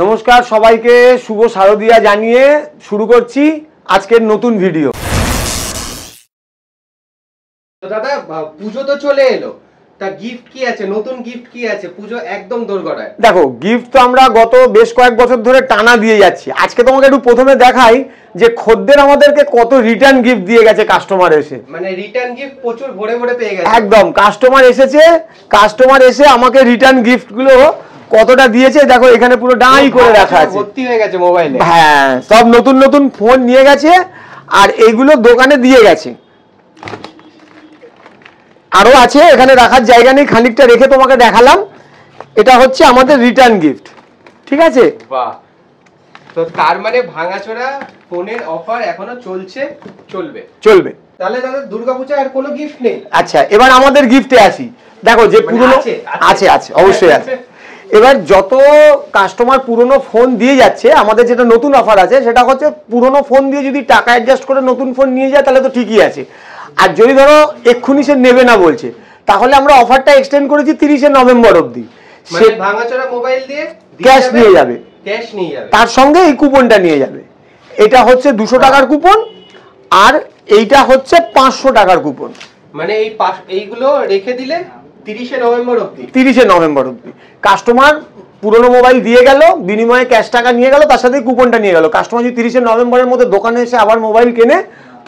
নমস্কার সবাইকে শুভ শারদিয়া জানিয়ে শুরু করছি আজকের নতুন ভিডিও। তো দাদা পুজো তো চলে এলো, তা গিফট কি আছে, নতুন গিফট কি আছে? পুজো একদম দোরগড়ায়। দেখো গিফট তো আমরা গত বেশ কয়েক বছর ধরে টানা দিয়ে যাচ্ছি। আজকে তোমাকে একটু প্রথমে দেখাই যে খদ্দের আমাদেরকে কত রিটার্ন গিফট দিয়ে গেছে কাস্টমার এসে। মানে রিটার্ন গিফট প্রচুর ভরে ভরে পেয়ে গেছে। একদম কাস্টমার এসে আমাকে রিটার্ন গিফট গুলো কতটা দিয়েছে দেখো, এখানে পুরো ডাই করে রাখা আছে, ভর্তি হয়ে গেছে মোবাইলে। হ্যাঁ, সব নতুন নতুন ফোন নিয়ে গেছে আর এইগুলো দোকানে দিয়ে গেছে। আরো আছে, এখানে রাখার জায়গা নেই, খানিকটা রেখে তোমাকে দেখালাম। এটা হচ্ছে আমাদের রিটার্ন গিফট, ঠিক আছে? বাহ, তো তার মানে ভাঙাচোরা ফোনের অফার এখনো চলবে। তাহলে দাদা দুর্গাপূজায় আর কোনো গিফট নেই? আচ্ছা, এবার আমাদের গিফটে আসি। দেখো যে পুরনো আছে অবশ্যই আছে। এবার যত কাস্টমার পুরনো ফোন দিয়ে যাচ্ছে, আমাদের যেটা নতুন অফার আছে সেটা হচ্ছে পুরনো ফোন দিয়ে যদি টাকা অ্যাডজাস্ট করে নতুন ফোন নিয়ে যায় তাহলে তো ঠিকই আছে। আর যদি ধরো এক্ষুনি সে নেবে না বলছে, তাহলে আমরা অফারটা এক্সটেন্ড করেছি 30শে নভেম্বর অবধি। সে ভাঙাচোরা মোবাইল দিয়ে ক্যাশ নিয়ে যাবে, তার সঙ্গে এই কুপনটা নিয়ে যাবে। এটা হচ্ছে 200 টাকার কুপন আর এইটা হচ্ছে 500 টাকার কুপন। মানে এইগুলো রেখে দিলে 30শে নভেম্বর অবধি কাস্টমার পুরনো মোবাইল দিয়ে গেল, বিনিময়ে ক্যাশ টাকা নিয়ে গেল, তার সাথে কুপনটা নিয়ে গেল। কাস্টমার যদি 30শে নভেম্বরের মধ্যে দোকানে এসে আবার মোবাইল কেনে,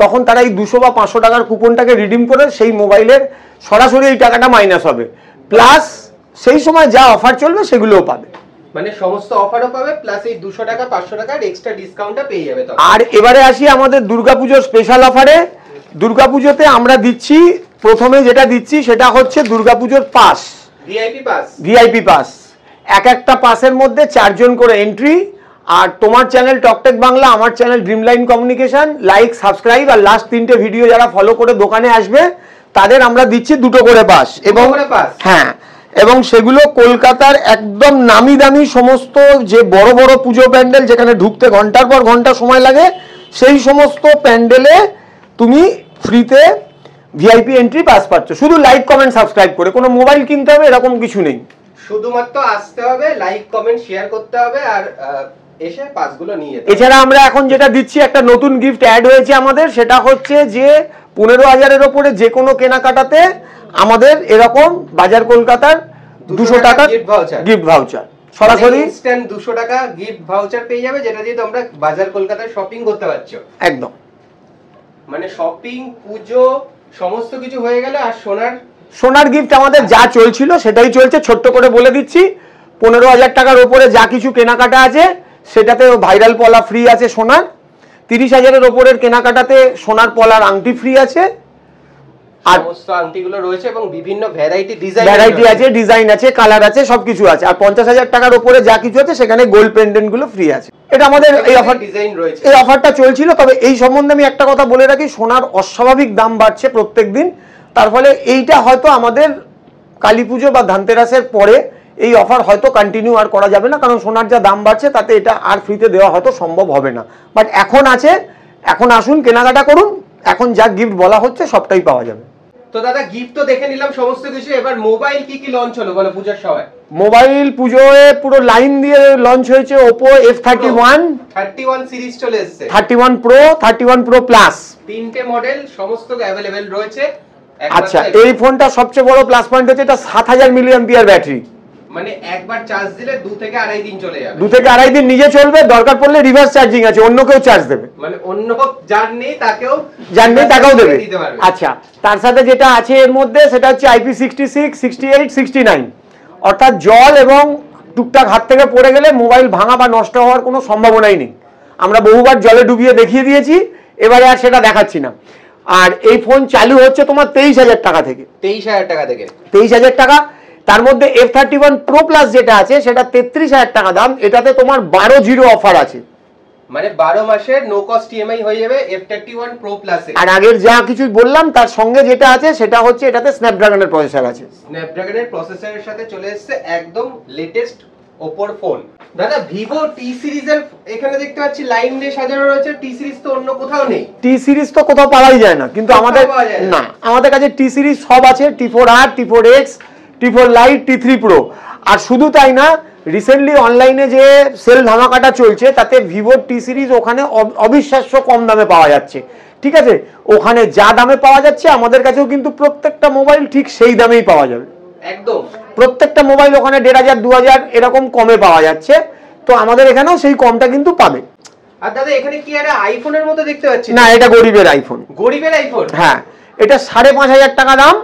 তখন তারা এই 200 বা 500 টাকার কুপনটাকে রিডিম করে সেই মোবাইলের সরাসরি এই টাকাটা মাইনাস হবে, প্লাস সেই সময় যা অফার চলবে সেগুলোও পাবে। মানে সমস্ত অফারও পাবে, প্লাস এই 200 টাকা 500 টাকার এক্সট্রা ডিসকাউন্টটা পেয়ে যাবে। আর এবারে আসি আমাদের দুর্গাপুজোর স্পেশাল অফারে। দুর্গাপুজোতে আমরা দিচ্ছি, প্রথমে যেটা দিচ্ছি সেটা হচ্ছে দুর্গাপুজোর পাস, ভিআইপি পাস। একটা পাসের মধ্যে 4 জন করে এন্ট্রি। আর তোমার চ্যানেল টকটেক বাংলা, আমার চ্যানেল ড্রিমলাইন কমিউনিকেশন, লাইক সাবস্ক্রাইব আর লাস্ট 3টে ভিডিও যারা ফলো করে দোকানে আসবে তাদের আমরা দিচ্ছি 2টো করে পাস। এবং হ্যাঁ, এবং সেগুলো কলকাতার একদম নামি দামি সমস্ত যে বড় বড় পুজো প্যান্ডেল যেখানে ঢুকতে ঘন্টার পর ঘন্টা সময় লাগে, সেই সমস্ত প্যান্ডেলে তুমি ফ্রিতে ভিআইপি এন্ট্রি পাস পাচ্ছ, শুধু লাইক কমেন্ট সাবস্ক্রাইব করে। কোনো মোবাইল কিনতে হবে এরকম কিছু নেই, শুধুমাত্র আসতে হবে, লাইক কমেন্ট শেয়ার করতে হবে আর এসে পাসগুলো নিয়ে যেতে হবে। এছাড়া আমরা এখন যেটা দিচ্ছি, একটা নতুন গিফট অ্যাড হয়েছে আমাদের, সেটা হচ্ছে যে 15,000-এর ওপরে যে কোনো কেনাকাটাতে আমাদের এরকম বাজার কলকাতার 200 টাকা গিফট ভাউচার সরাসরি ইনস্ট্যান্ট 200 টাকা গিফট ভাউচার পেয়ে যাবে, যেটা দিয়ে তোমরা বাজার কলকাতায় শপিং করতে পারছো। একদম, মানে শপিং, পুজো সমস্ত কিছু হয়ে গেল। আর সোনার গিফট আমাদের যা চলছিল সেটাই চলছে। ছোট্ট করে বলে দিচ্ছি, 15,000 টাকার ওপরে যা কিছু কেনাকাটা আছে সেটাতে ভাইরাল পলা ফ্রি আছে সোনার। 30,000-এর ওপরের কেনাকাটাতে সোনার পলার আংটি ফ্রি আছে। আর সমস্ত আংটিগুলো রয়েছে এবং বিভিন্ন ভ্যারাইটি আছে, ডিজাইন আছে, কালার আছে, সবকিছু আছে। আর 50,000 টাকার উপরে যা কিছু আছে সেখানে গোল্ড পেন্ডেন্ট গুলো ফ্রি আছে। এটা আমাদের এই অফার, ডিজাইন রয়েছে, এই অফারটা চলছিল। তবে এই সম্বন্ধে আমি একটা কথা বলে রাখি, সোনার অস্বাভাবিক দাম বাড়ছে প্রত্যেকদিন। তার ফলে এইটা হয়তো আমাদের কালী পুজো বা ধানতেরাসের পরে এই অফার হয়তো কন্টিনিউ আর করা যাবে না, কারণ সোনার যা দাম বাড়ছে তাতে এটা আর ফ্রিতে দেওয়া হয়তো সম্ভব হবে না। বাট এখন আছে, এখন আসুন কেনাকাটা করুন, এখন যা গিফট বলা হচ্ছে সবটাই পাওয়া যাবে। তো দাদা গিফট তো দেখে নিলাম সমস্ত কিছু, এবার মোবাইল কি লঞ্চ হলো বলো পূজার সময়? মোবাইল পুজোয় পুরো লাইন দিয়ে লঞ্চ হয়েছে। Oppo F31 সিরিজ চলে এসেছে, 31 Pro, 31 Pro Plus, 3টে মডেল সমস্ত अवेलेबल রয়েছে। আচ্ছা, এই ফোনটা সবচেয়ে বড় প্লাস পয়েন্ট হচ্ছে এটা 7000 মিলিঅ্যাম্পিয়ার ব্যাটারি। মানে একবার চার্জ দিলে 2 থেকে আড়াই দিন চলে যাবে। 2 থেকে আড়াই দিন নিজে চলবে, দরকার পড়লে রিভার্স চার্জিং আছে, অন্য কেউ চার্জ দেবে। মানে অন্য যার নেই তাকেও দেবে। আচ্ছা, তার সাথে যেটা আছে এর মধ্যে সেটা হচ্ছে IP66, 68, 69। অর্থাৎ জল এবং টুকটাক হাত থেকে পড়ে গেলে মোবাইল ভাঙা বা নষ্ট হওয়ার কোনো সম্ভাবনাই নেই। আমরা বহুবার জলে ডুবিয়ে দেখিয়ে দিয়েছি, এবারে আর সেটা দেখাচ্ছি না। আর এই ফোন চালু হচ্ছে তোমার 23,000 টাকা থেকে। 23,000 টাকা। তার মধ্যে F31 Pro Plus যেটা আছে সেটা 33,000 টাকা দাম। এটাতে তোমার 12/0 অফার আছে, মানে 12 মাসের নো কস্ট ইএমআই হয়ে যাবে F31 Pro Plus এ। আর আগের যা কিছু বললাম তার সঙ্গে যেটা আছে সেটা হচ্ছে এটাতে স্ন্যাপড্রাগনের প্রসেসর আছে। স্ন্যাপড্রাগনের প্রসেসরের সাথে চলে এসেছে একদম লেটেস্ট Oppo ফোন। দাদা Vivo T সিরিজের এখানে দেখতে পাচ্ছি লাইন দিয়ে সাজানো রয়েছে। T সিরিজ তো অন্য কোথাও নেই। T সিরিজ তো কোথাও পাওয়াই যায় না, কিন্তু আমাদের কাছে T সিরিজ সব আছে। T4R, T4X, T4 Lite, T3 Pro। আর শুধু তাই না, রিসেন্টলি অনলাইনে যে সেল ধামাকাটা চলছে তাতে ভিভোর টি সিরিজ ওখানে অবিশ্বাস্য কম দামে পাওয়া যাচ্ছে। ঠিক আছে, ওখানে যা দামে পাওয়া যাচ্ছে আমাদের কাছেও কিন্তু প্রত্যেকটা মোবাইল ঠিক সেই দামেই পাওয়া যাবে। একদম প্রত্যেকটা মোবাইল ওখানে 1500 2000 এরকম কমে পাওয়া যাচ্ছে, তো আমাদের এখানেও সেই কমটা কিন্তু পাবে। আর দাদা এখানে কি একটা আইফোনের মতো দেখতে পাচ্ছি? না, এটা গরিবের আইফোন। গরিবের আইফোন? হ্যাঁ, এটা 5500 টাকা দাম,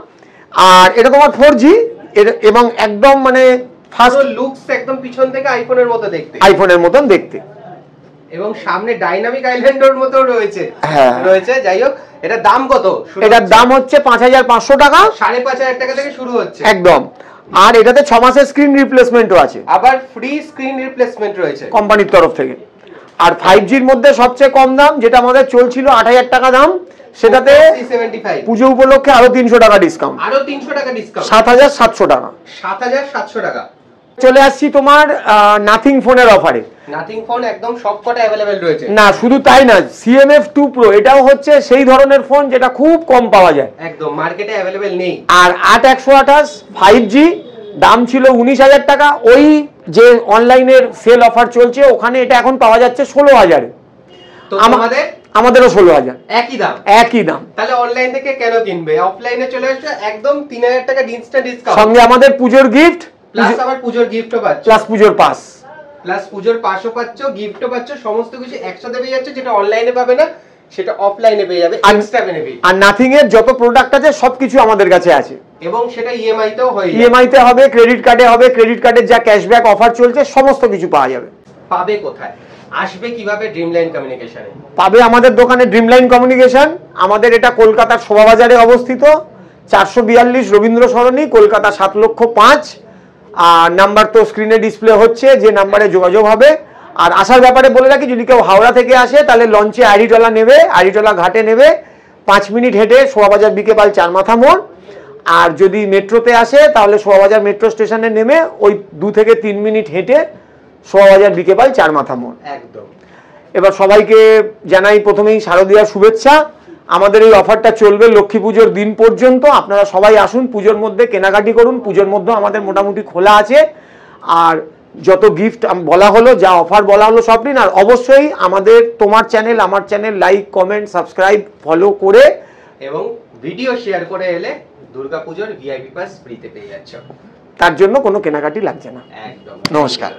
আর এটা তোমার 4G এবং একদম মানে ফার্স্ট লুকস, একদম পিছন থেকে আইফোনের মতো দেখতে, আইফোনের মতন দেখতে, এবং সামনে ডাইনামিক আইল্যান্ডের মতো রয়েছে। হ্যাঁ রয়েছে। যাই হোক, এটার দাম কত? এটার দাম হচ্ছে 5500 টাকা, 5500 টাকা থেকে শুরু হচ্ছে একদম। আর এটাতে 6 মাসের স্ক্রিন রিপ্লেসমেন্টও আছে, আবার ফ্রি স্ক্রিন রিপ্লেসমেন্ট রয়েছে কোম্পানির তরফ থেকে। আর 5Gর মধ্যে সবচেয়ে কম দাম যেটা আমাদের চলছিল 8000 টাকা দাম, সেটাতে পুজো উপলক্ষে আরো 300 টাকা ডিসকাউন্ট, আরো 300 টাকা ডিসকাউন্ট, 7700 টাকা, 7700 টাকা। চলে আসছি তোমার নাথিং ফোনের অফারে। নাথিং ফোন একদম সবকটা अवेलेबल রয়েছে। না, শুধু তাই না, CMF2 Pro এটাও হচ্ছে সেই ধরনের ফোন যেটা খুব কম পাওয়া যায়, একদম মার্কেটে अवेलेबल নেই। আর 8128 5G দাম ছিল 19000 টাকা, ওই যে অনলাইনের সেল অফার চলছে ওখানে এটা এখন পাওয়া যাচ্ছে 16000 এ। তো আমাদেরও 16000, একই দাম, একই দাম। তাহলে অনলাইন থেকে কেন কিনবে? অফলাইনে চলে আসবে, একদম 3000 টাকা ইনস্ট্যান্ট ডিসকাউন্ট, সঙ্গে আমাদের পুজোর গিফট, প্লাস আবার পুজোর গিফটও পাচ্ছ, প্লাস পুজোর পাস, প্লাস পুজোর পাসও পাচ্ছ, গিফটও পাচ্ছ, সমস্ত কিছু একসাথে পেয়ে যাচ্ছে, যেটা অনলাইনে পাবে না সেটা অফলাইনে পেয়ে যাবে এক্সট্রা বেনিফিট। আর নাথিং এর যত প্রোডাক্ট আছে সবকিছু আমাদের কাছে আছে, এবং সেটা ইএমআই তেও হয়, ইএমআই তে হবে, ক্রেডিট কার্ডে হবে, ক্রেডিট কার্ডের যা ক্যাশব্যাক অফার চলছে সমস্ত কিছু পাওয়া যাবে। পাবে কোথায়, আসবে কিভাবে? ড্রিমলাইন কমিউনিকেশনে পাবে আমাদের দোকানে ড্রিমলাইন কমিউনিকেশন। আমাদের এটা কলকাতার শোভাবাজারে অবস্থিত, 442 রবীন্দ্র সরণি, কলকাতা 7,05,000। আর নাম্বার তো স্ক্রিনে ডিসপ্লে হচ্ছে, যে নাম্বারে যোগাযোগ হবে। আর আসার ব্যাপারে বলে রাখি, যদি কেউ হাওড়া থেকে আসে তাহলে লঞ্চে আড়িটলা নেবে, আড়িটলা ঘাটে নেবে, 5 মিনিট হেঁটে শোভাবাজার বিকেপাল চারমাথা মোড়। আর যদি মেট্রোতে আসে তাহলে শোভাবাজার মেট্রো স্টেশনে নেমে ওই 2 থেকে 3 মিনিট হেঁটে শোভাবাজার বিকেপাল চারমাথা মোড়। একদম। এবার সবাইকে জানাই প্রথমেই শারদীয়ার শুভেচ্ছা। আমাদের এই অফারটা চলবে লক্ষ্মী পুজোর দিন পর্যন্ত। আপনারা সবাই আসুন, পুজোর মধ্যে কেনাকাটি করুন। পুজোর মধ্যে আমাদের মোটামুটি খোলা আছে। আর যত গিফট বলা হলো, যা অফার বলা হলো সব নিন। আর অবশ্যই আমাদের তোমার চ্যানেল আমার channel like, comment, subscribe, follow করে এবং ভিডিও শেয়ার করে এলে দুর্গাপুজোর ভিআইপি পাস ফ্রিতে পেয়ে যাচ্ছ। তার জন্য কোনো কেনাকাটি লাগছে না। একদম। নমস্কার।